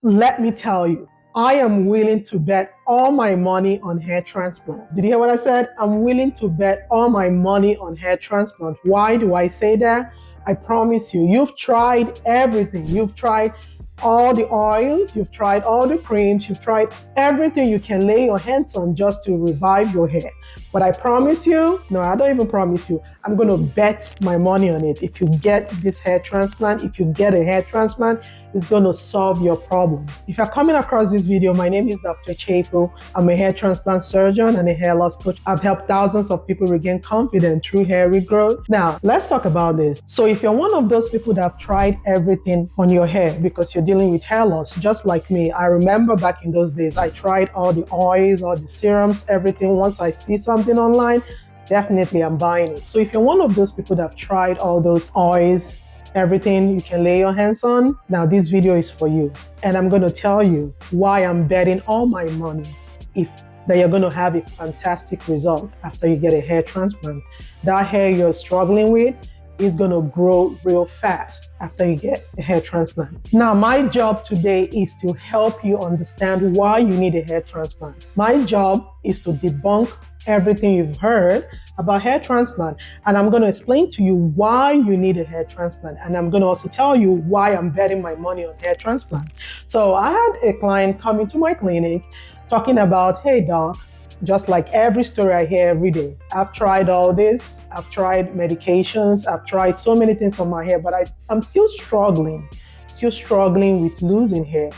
Let me tell you, I am willing to bet all my money on hair transplant. Did you hear what I said? I'm willing to bet all my money on hair transplant. Why do I say that? I promise you, you've tried everything. You've tried all the oils, you've tried all the creams, you've tried everything you can lay your hands on just to revive your hair. But I promise you, no, I don't even promise you, I'm going to bet my money on it. If you get this hair transplant, if you get a hair transplant, it's going to solve your problem. If you're coming across this video, my name is Dr. Chapo. I'm a hair transplant surgeon and a hair loss coach. I've helped thousands of people regain confidence through hair regrowth. Now, let's talk about this. So if you're one of those people that have tried everything on your hair because you're dealing with hair loss, just like me, I remember back in those days, I tried all the oils, all the serums, everything. Once I see something online, definitely I'm buying it. So if you're one of those people that have tried all those oils, everything you can lay your hands on, now this video is for you. And I'm going to tell you why I'm betting all my money that you're going to have a fantastic result after you get a hair transplant. That hair you're struggling with is going to grow real fast after you get a hair transplant. Now, my job today is to help you understand why you need a hair transplant. My job is to debunk everything you've heard about hair transplant, and I'm going to explain to you why you need a hair transplant, and I'm going to also tell you why I'm betting my money on hair transplant. So I had a client come into my clinic talking about, hey doc, just like every story I hear every day, I've tried all this, I've tried medications, I've tried so many things on my hair, but I'm still struggling with losing hair.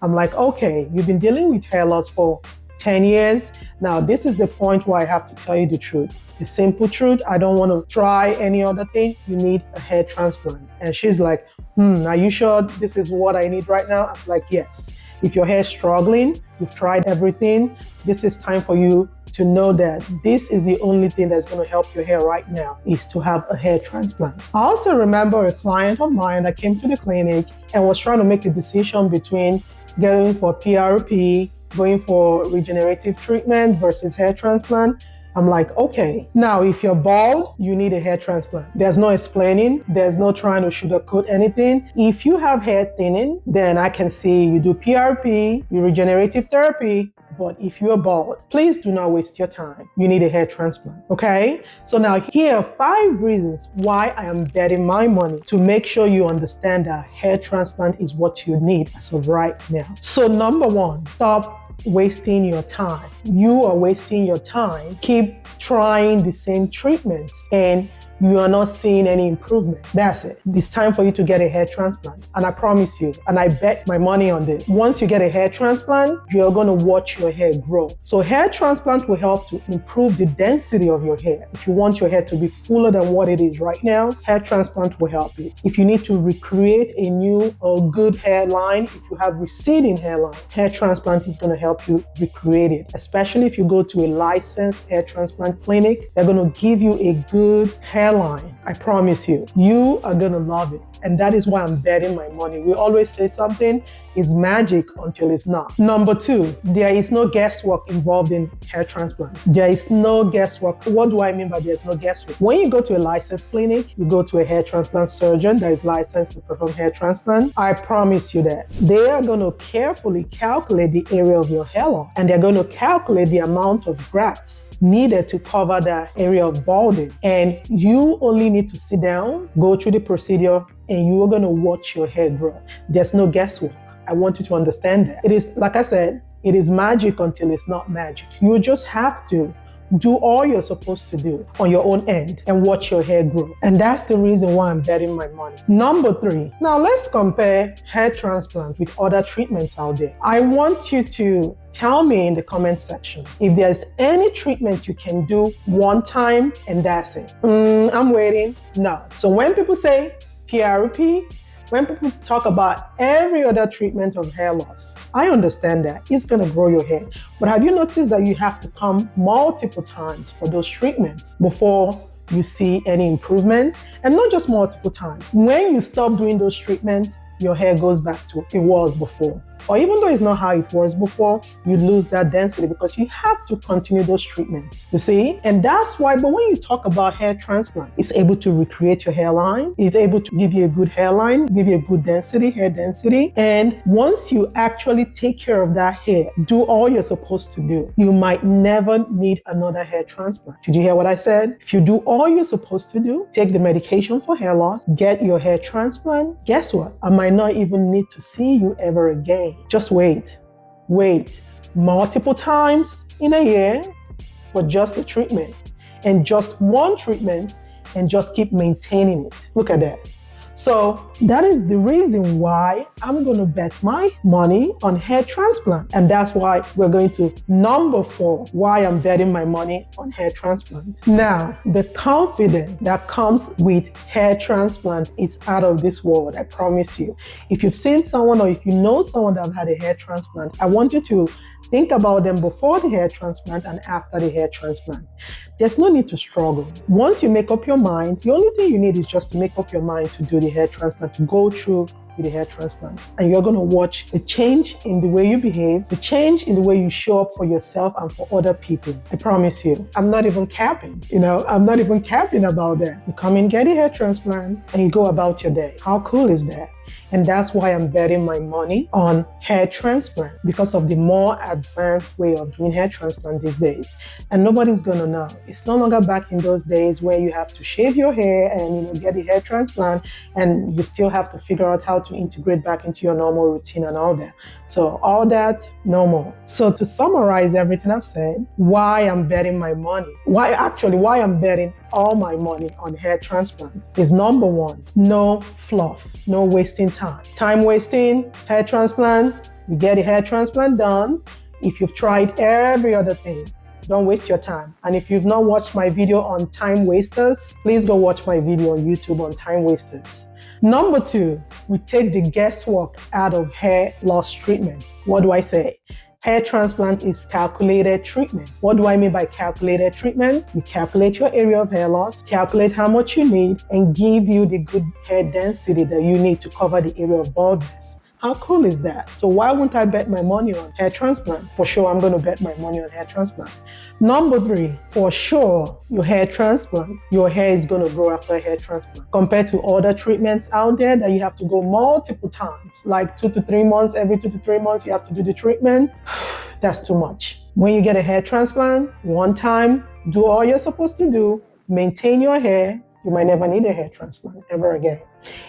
I'm like, okay, you've been dealing with hair loss for 10 years. Now, this is the point where I have to tell you the truth. The simple truth, I don't want to try any other thing. You need a hair transplant. And she's like, are you sure this is what I need right now? I'm like, yes. If your hair is struggling, you've tried everything, this is time for you to know that this is the only thing that's going to help your hair right now, is to have a hair transplant. I also remember a client of mine that came to the clinic and was trying to make a decision between going for PRP, going for regenerative treatment versus hair transplant. I'm like, okay, now if you're bald, you need a hair transplant. There's no explaining, there's no trying to sugarcoat anything. If you have hair thinning, then I can see you do PRP, you regenerative therapy. But if you're bald, please do not waste your time. You need a hair transplant, okay? So now here are 5 reasons why I am betting my money to make sure you understand that hair transplant is what you need as of right now. So number 1, stop wasting your time. You are wasting your time. Keep trying the same treatments and you are not seeing any improvement. That's it. It's time for you to get a hair transplant. And I promise you, and I bet my money on this, once you get a hair transplant, you're going to watch your hair grow. So hair transplant will help to improve the density of your hair. If you want your hair to be fuller than what it is right now, hair transplant will help it. If you need to recreate a new or good hairline, if you have receding hairline, hair transplant is going to help you recreate it. Especially if you go to a licensed hair transplant clinic, they're going to give you a good hairline. I promise you, you are going to love it. And that is why I'm betting my money. We always say something is magic until it's not. Number 2, there is no guesswork involved in hair transplant. There is no guesswork. What do I mean by there's no guesswork? When you go to a licensed clinic, you go to a hair transplant surgeon that is licensed to perform hair transplant, I promise you that they are going to carefully calculate the area of your hairline, and they're going to calculate the amount of grafts needed to cover that area of balding. And you only need to sit down, go through the procedure, and you are going to watch your hair grow. There's no guesswork. I want you to understand that. It is, like I said, it is magic until it's not magic. You just have to do all you're supposed to do on your own end and watch your hair grow. And that's the reason why I'm betting my money. Number 3, now let's compare hair transplant with other treatments out there. I want you to tell me in the comment section if there's any treatment you can do one time and that's it. I'm waiting. No. So when people say PRP, when people talk about every other treatment of hair loss, I understand that it's going to grow your hair. But have you noticed that you have to come multiple times for those treatments before you see any improvement? And not just multiple times. When you stop doing those treatments, your hair goes back to it was before. or even though it's not how it was before, you lose that density because you have to continue those treatments, you see? And that's why, but when you talk about hair transplant, it's able to recreate your hairline, it's able to give you a good hairline, give you a good density, hair density. And once you actually take care of that hair, do all you're supposed to do, you might never need another hair transplant. Did you hear what I said? If you do all you're supposed to do, take the medication for hair loss, get your hair transplant, guess what? I might not even need to see you ever again. Just wait. Wait multiple times in a year for just the treatment, and just one treatment, and just keep maintaining it. Look at that. So that is the reason why I'm going to bet my money on hair transplant. And that's why we're going to number 4, why I'm betting my money on hair transplant. Now, the confidence that comes with hair transplant is out of this world, I promise you. If you've seen someone or if you know someone that have had a hair transplant, I want you to think about them before the hair transplant and after the hair transplant. There's no need to struggle. Once you make up your mind, the only thing you need is just to make up your mind to do the hair transplant, to go through with the hair transplant. And you're going to watch the change in the way you behave, the change in the way you show up for yourself and for other people. I promise you. I'm not even capping, I'm not even capping about that. You come and get a hair transplant and you go about your day. How cool is that? And that's why I'm betting my money on hair transplant, because of the more advanced way of doing hair transplant these days. And nobody's gonna know. It's no longer back in those days where you have to shave your hair and get a hair transplant, and you still have to figure out how to integrate back into your normal routine and all that. So all that, no more. So to summarize everything I've said, why I'm betting my money, why I'm betting all my money on hair transplant is number 1, no fluff, no wasting time. Time wasting, hair transplant, you get a hair transplant done. If you've tried every other thing, don't waste your time. And if you've not watched my video on time wasters, please go watch my video on YouTube on time wasters. Number 2, we take the guesswork out of hair loss treatment. What do I say? Hair transplant is calculated treatment. What do I mean by calculated treatment? You calculate your area of hair loss, calculate how much you need, and give you the good hair density that you need to cover the area of baldness. How cool is that? So why wouldn't I bet my money on hair transplant? For sure, I'm going to bet my money on hair transplant. Number 3, for sure, your hair transplant, your hair is going to grow after a hair transplant. Compared to other treatments out there that you have to go multiple times, like 2 to 3 months, every 2 to 3 months, you have to do the treatment. That's too much. When you get a hair transplant, one time, do all you're supposed to do, maintain your hair, you might never need a hair transplant ever again.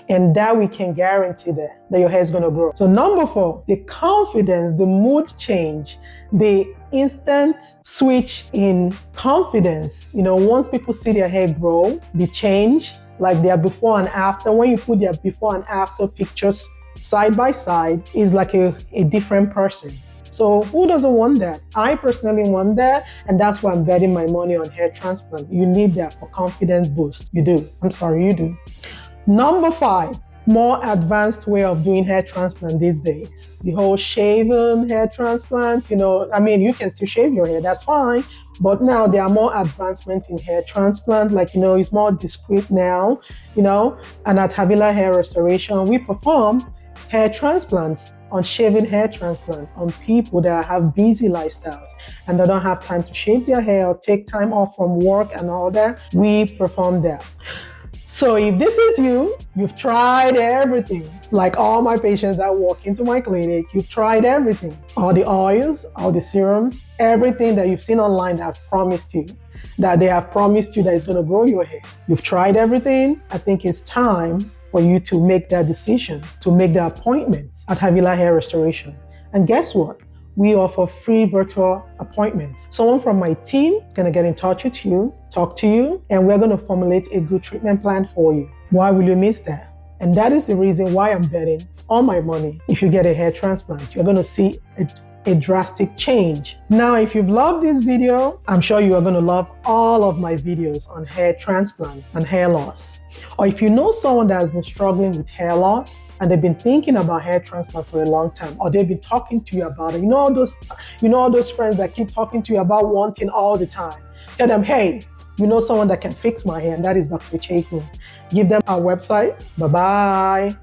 And that we can guarantee that your hair is going to grow. So number 4, the confidence, the mood change, the instant switch in confidence. Once people see their hair grow, the change, like their before and after, when you put their before and after pictures side by side, is like a different person. So who doesn't want that? I personally want that, and that's why I'm betting my money on hair transplant. You need that for confidence boost. You do. I'm sorry, you do. Number 5, more advanced way of doing hair transplant these days. The whole shaven hair transplant, you can still shave your hair, that's fine. But now there are more advancements in hair transplant, it's more discreet now, and at Havila Hair Restoration, we perform hair transplants on shaving hair transplant on people that have busy lifestyles and they don't have time to shave their hair or take time off from work and all that. We perform that. So if this is you, you've tried everything. Like all my patients that walk into my clinic, you've tried everything. All the oils, all the serums, everything that you've seen online that they have promised you that is going to grow your hair. You've tried everything. I think it's time for you to make that decision, to make the appointment at Havila Hair Restoration. And guess what? We offer free virtual appointments. Someone from my team is going to get in touch with you, talk to you, and we're going to formulate a good treatment plan for you. Why will you miss that? And that is the reason why I'm betting all my money. If you get a hair transplant, you're going to see a drastic change. Now, if you've loved this video, I'm sure you are going to love all of my videos on hair transplant and hair loss. Or if you know someone that has been struggling with hair loss and they've been thinking about hair transplant for a long time, or they've been talking to you about it, all those friends that keep talking to you about wanting all the time. Tell them, hey, someone that can fix my hair, and that is Dr. Cheku. Give them our website. Bye-bye.